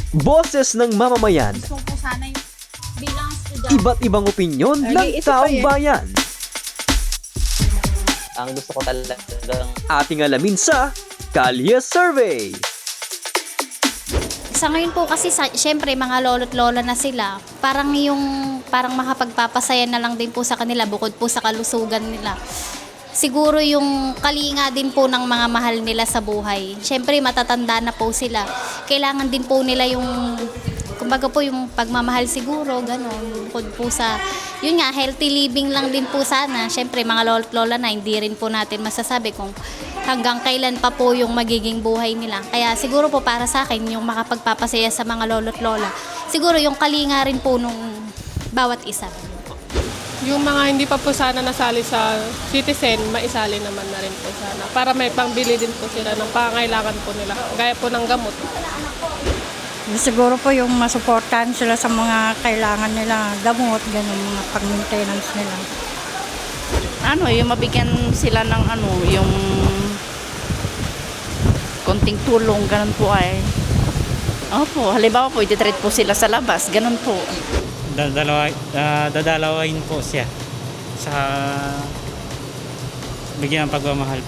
Boses ng mamamayan, Gusto ko sana yung bilang estudyante. iba't ibang opinyon ng taong bayan. Ang gusto ko talagang Ating alamin sa Kalye Survey. Sa ngayon po kasi, syempre, mga lolo't lola na sila. Parang makapagpapasaya na lang din po sa kanila bukod po sa kalusugan nila. Siguro yung kalinga din po ng mga mahal nila sa buhay. Syempre, matatanda na po sila. Kailangan din po nila yung, kumbaga po yung pagmamahal siguro, gano'n. Bukod po sa, yun nga, healthy living lang din po sana. Syempre, mga lolo't lola na, hindi rin po natin masasabi kung hanggang kailan pa po yung magiging buhay nila. Kaya siguro po para sa akin, yung makapagpapasaya sa mga lolo't lola, siguro yung kalinga rin po nung bawat isa. Yung mga hindi pa po sana nasali sa citizen, maisali naman na rin po sana. Para may pangbili din po sila ng pangangailangan po nila. Gaya po ng gamot. Siguro po yung masuportahan sila sa mga kailangan nila, gamot, ganun, mga pag-maintenance nila. Yung mabigyan sila ng yung konting tulong, ganun po ay. Opo, halimbawa po, i-treat po sila sa labas, ganun po. Dadalawain po siya sa bigyan ng pagmamahal.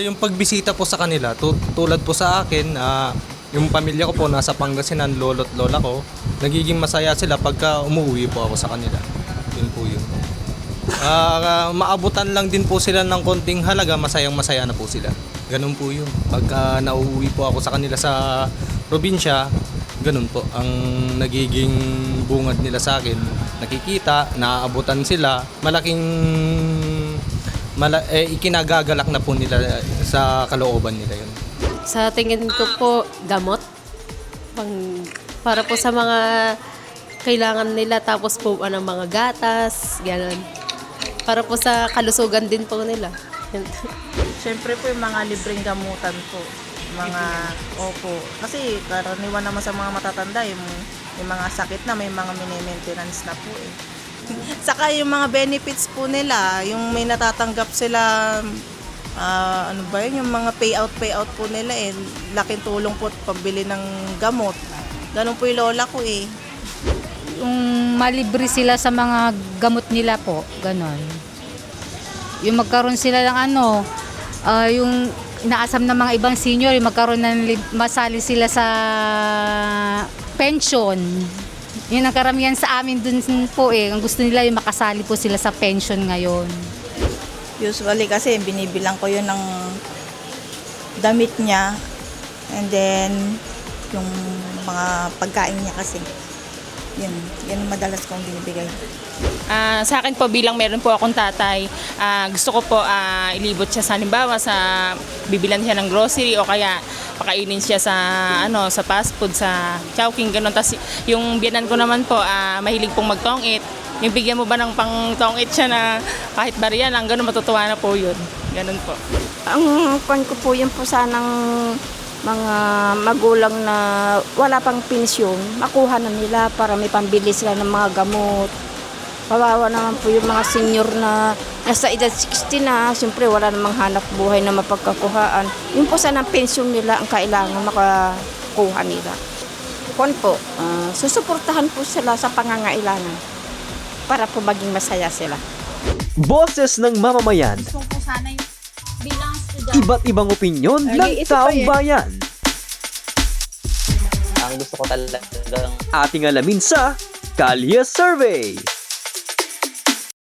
Yung pagbisita po sa kanila, tulad po sa akin, yung pamilya ko po nasa Pangasinan, lolo't lola ko, nagiging masaya sila pagka umuwi po ako sa kanila. Yun po yun. Maabutan lang din po sila ng konting halaga, masayang-masaya na po sila. Ganun po yun. Pagka nauwi po ako sa kanila sa probinsya, ganun po ang nagiging bungad nila sa akin. Nakikita, naaabutan sila, ikinagagalak na po nila sa kalooban nila yun. Sa tingin ko po, gamot. Para po sa mga kailangan nila, tapos po mga gatas, gano'n. Para po sa kalusugan din po nila. Siyempre po yung mga libreng gamutan po. Opo. Kasi karaniwan naman sa mga matatanda, yung mga sakit na, may mga mini-maintenance na po eh. Saka yung mga benefits po nila, yung may natatanggap sila, yung mga payout po nila eh. Laking tulong po pambili ng gamot. Ganun po yung lola ko eh. Yung malibre sila sa mga gamot nila po, ganon. Yung magkaroon sila ng yung inaasam ng mga ibang senior, yung magkaroon masali sila sa pension. Yun ang karamihan sa amin dun po eh. Ang gusto nila yung makasali po sila sa pension ngayon. Usually kasi binibilang ko yun ng damit niya and then yung mga pagkain niya kasi. Yan madalas kong binibigay. Sa akin po bilang meron po akong tatay, gusto ko po ilibot siya sa halimbawa sa bibilan siya ng grocery o kaya pakainin siya sa sa fast food, sa chowking ganun. Tas yung biyanan ko naman po mahilig pong magtong-it. Yung bigyan mo ba ng pang-tong-it siya na kahit barya lang, ganun matutuwa na po yun. Ganun po. Ang kwan ko po, yun po sanang mga magulang na wala pang pensyon, makuha na nila para may pambili sila ng mga gamot. Kawawa naman po yung mga senior na nasa edad 60 na, siyempre wala namang hanap buhay na mapagkakuhaan. Yun po sana ang pensyon nila ang kailangan makakuha nila. Kung po, susuportahan po sila sa pangangailangan para po maging masaya sila. Boses ng mamamayan, Gusto ko sana yung bilang estudyante. iba't ibang opinyon ng taong bayan. ang gusto ko talagang Ating alamin sa Kalye Survey.